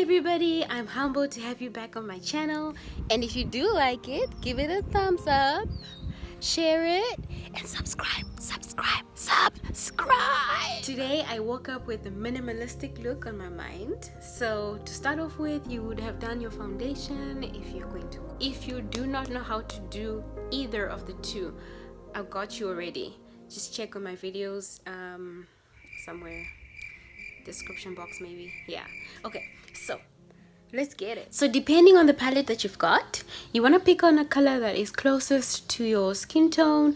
everybody, I'm humbled to have you back on my channel, and if you do like it, give it a thumbs up, share it, and subscribe. Today I woke up with a minimalistic look on my mind. So to start off with, you would have done your foundation if you do not know how to do either of the two, I've got you already. Just check on my videos somewhere, description box maybe. Yeah, okay, so let's get it. So depending on the palette that you've got, you want to pick on a color that is closest to your skin tone,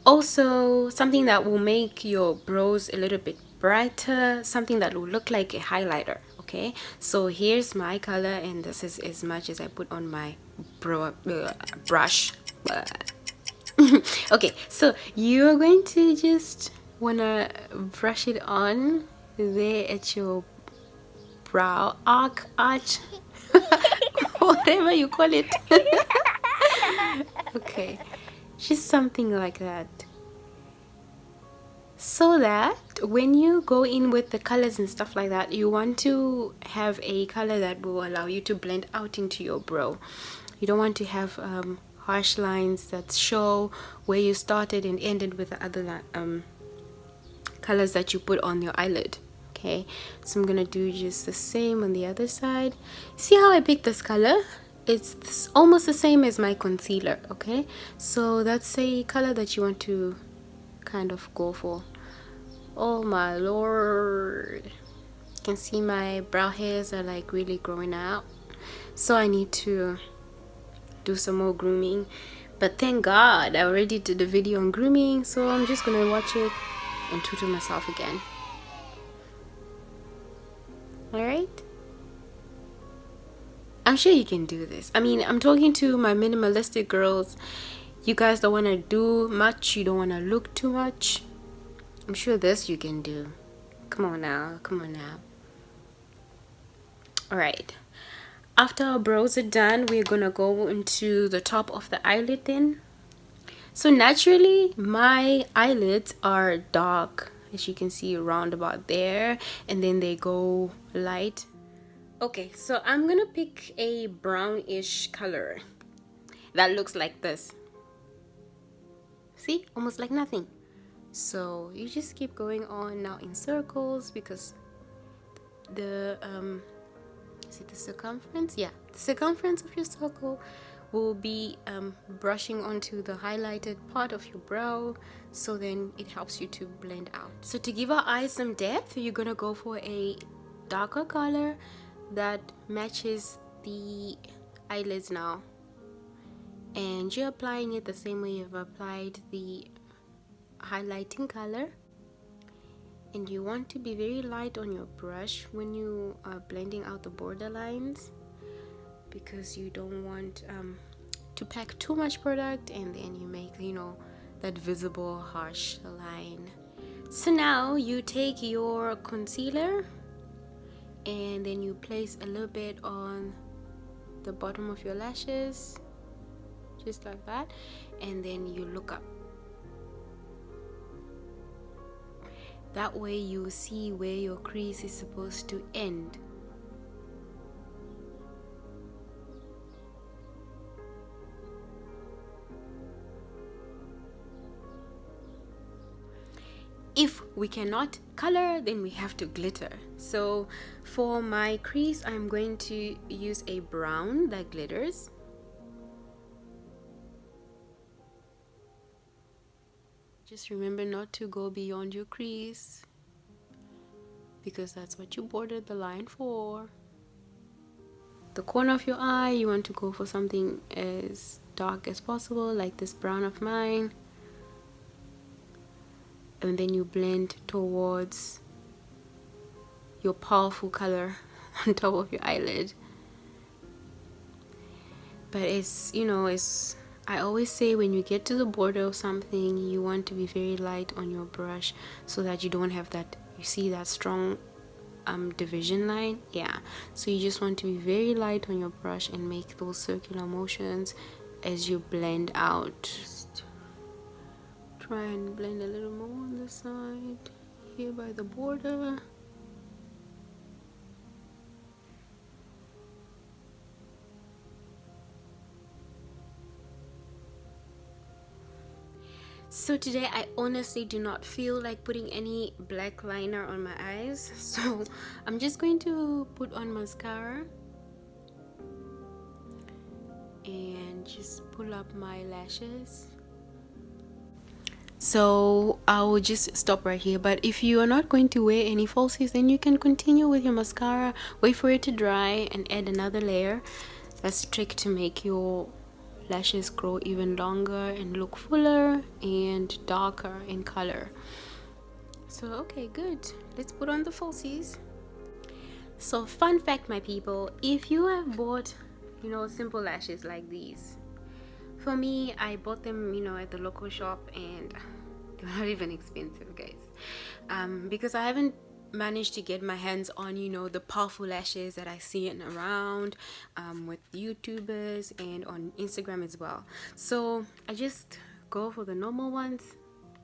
also something that will make your brows a little bit brighter, something that will look like a highlighter. Okay, so here's my color, and this is as much as I put on my brush. Okay, so you're going to just wanna brush it on there at your brow arch whatever you call it. Okay, just something like that, so that when you go in with the colors and stuff like that, you want to have a color that will allow you to blend out into your brow. You don't want to have harsh lines that show where you started and ended with the other colors that you put on your eyelid. Okay, so I'm gonna do just the same on the other side. See how I picked this color? It's almost the same as my concealer. Okay, so that's a color that you want to kind of go for. Oh my lord, you can see my brow hairs are like really growing out, so I need to do some more grooming. But thank God I already did a video on grooming, so I'm just gonna watch it and tutor myself again. Alright, I'm sure you can do this. I mean, I'm talking to my minimalistic girls. You guys don't want to do much, you don't want to look too much. I'm sure this you can do. Come on now. Alright, after our brows are done, we're gonna go into the top of the eyelid then. So naturally my eyelids are dark, as you can see around about there, and then they go light. Okay, so I'm gonna pick a brownish color that looks like this. See, almost like nothing. So you just keep going on now in circles, because the is it the circumference? Yeah, the circumference of your circle will be brushing onto the highlighted part of your brow, so then it helps you to blend out. So to give our eyes some depth, you're gonna go for a darker color that matches the eyelids now, and you're applying it the same way you've applied the highlighting color. And you want to be very light on your brush when you are blending out the border lines, because you don't want to pack too much product and then you make, you know, that visible harsh line. So now you take your concealer and then you place a little bit on the bottom of your lashes, just like that, and then you look up. That way you see where your crease is supposed to end. If we cannot color, then we have to glitter. So for my crease, I'm going to use a brown that glitters. Just remember not to go beyond your crease, because that's what you bordered the line for. The corner of your eye, you want to go for something as dark as possible, like this brown of mine. And then you blend towards your powerful color on top of your eyelid. But it's, you know, it's, I always say, when you get to the border of something, you want to be very light on your brush, so that you don't have that, you see that strong division line. Yeah, so you just want to be very light on your brush and make those circular motions as you blend out. Just try and blend a little more on the side here by the border. So today I honestly do not feel like putting any black liner on my eyes, so I'm just going to put on mascara and just pull up my lashes. So I will just stop right here, but if you are not going to wear any falsies, then you can continue with your mascara, wait for it to dry and add another layer. That's a trick to make your lashes grow even longer and look fuller and darker in color. So okay, good, let's put on the falsies. So fun fact, my people, if you have bought, simple lashes like these, for me, I bought them, at the local shop, and they're not even expensive, guys. Because I haven't managed to get my hands on, the powerful lashes that I see around with YouTubers and on Instagram as well. So I just go for the normal ones,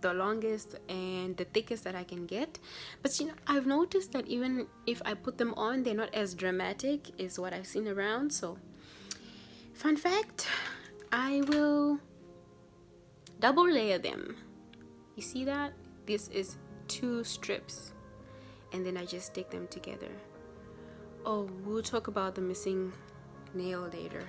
the longest and the thickest that I can get. But I've noticed that even if I put them on, they're not as dramatic as what I've seen around. So fun fact, I will double layer them. You see that? This is 2 strips, and then I just stick them together. Oh, we'll talk about the missing nail later.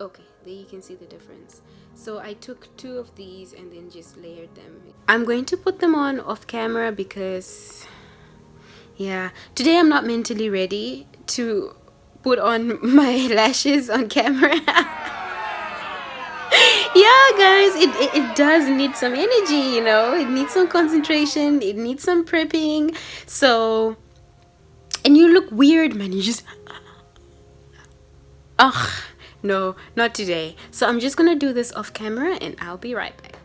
Okay, there you can see the difference. So I took 2 of these and then just layered them. I'm going to put them on off camera because, yeah, today I'm not mentally ready to put on my lashes on camera. Yeah, guys, it does need some energy, it needs some concentration, it needs some prepping. So, and you look weird, man. You just, ugh, no, not today. So I'm just gonna do this off camera and I'll be right back.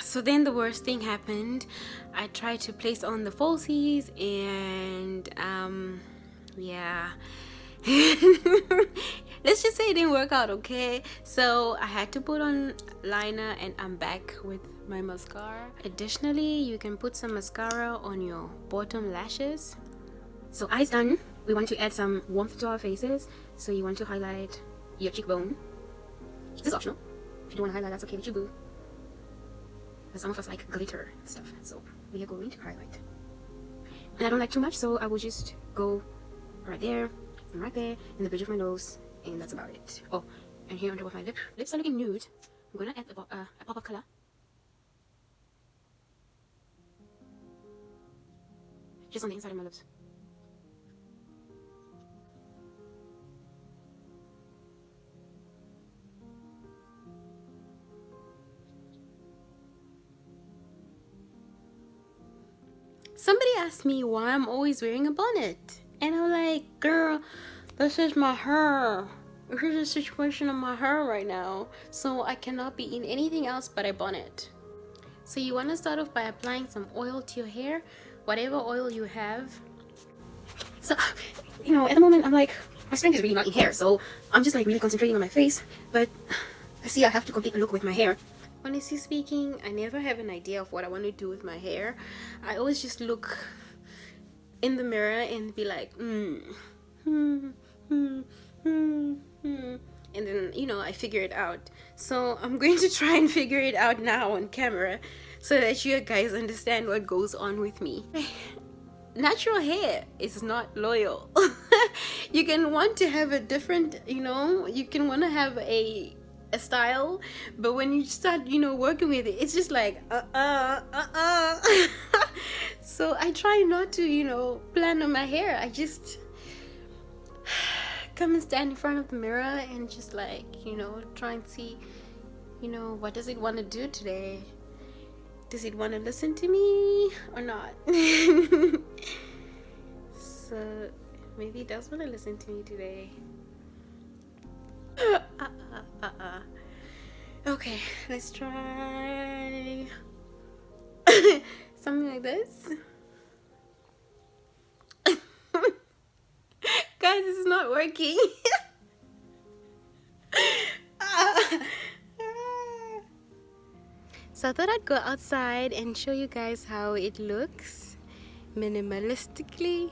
So then the worst thing happened. I tried to place on the falsies and yeah. Let's just say it didn't work out, okay? So I had to put on liner and I'm back with my mascara. Additionally, you can put some mascara on your bottom lashes. So eyes done. We want to add some warmth to our faces. So you want to highlight your cheekbone. This is optional. If you don't want to highlight, that's okay with you, boo. But some of us like glitter and stuff, so we are going to highlight. And I don't like too much, so I will just go right there and right there in the bridge of my nose, and that's about it. Oh, and here on top of my lip. Lips are looking nude. I'm gonna add a pop of color. Just on the inside of my lips. Somebody asked me why I'm always wearing a bonnet, and I'm like, girl, this is my hair. This is the situation of my hair right now, so I cannot be in anything else but a bonnet. So you want to start off by applying some oil to your hair, whatever oil you have. So, at the moment I'm like, my strength is really not in hair, so I'm just like really concentrating on my face. But I see I have to complete the look with my hair. Honestly speaking, I never have an idea of what I want to do with my hair. I always just look in the mirror and be like, and then I figure it out. So I'm going to try and figure it out now on camera so that you guys understand what goes on with me. Natural hair is not loyal. You can want to have a different, you can want to have a style, but when you start working with it, it's just like so I try not to plan on my hair. I just come and stand in front of the mirror and just like try and see what does it want to do today. Does it want to listen to me or not? So maybe it does want to listen to me today. Okay, let's try something like this. Guys, this is not working. So I thought I'd go outside and show you guys how it looks minimalistically.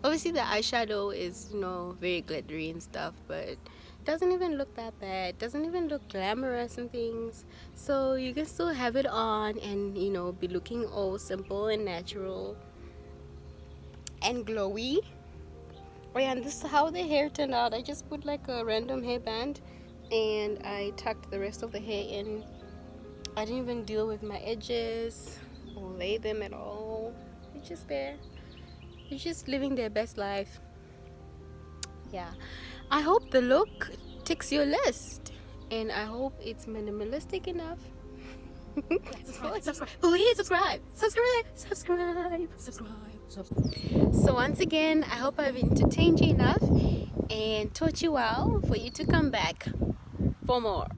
Obviously the eyeshadow is very glittery and stuff, but doesn't even look that bad, doesn't even look glamorous and things. So you can still have it on and, you know, be looking all simple and natural and glowy. Oh yeah, and this is how the hair turned out. I just put like a random hairband and I tucked the rest of the hair in. I didn't even deal with my edges or lay them at all. It's just there. It's just living their best life. Yeah, I hope the look ticks your list, and I hope it's minimalistic enough. Please subscribe. So once again, I hope I've entertained you enough and taught you well for you to come back for more.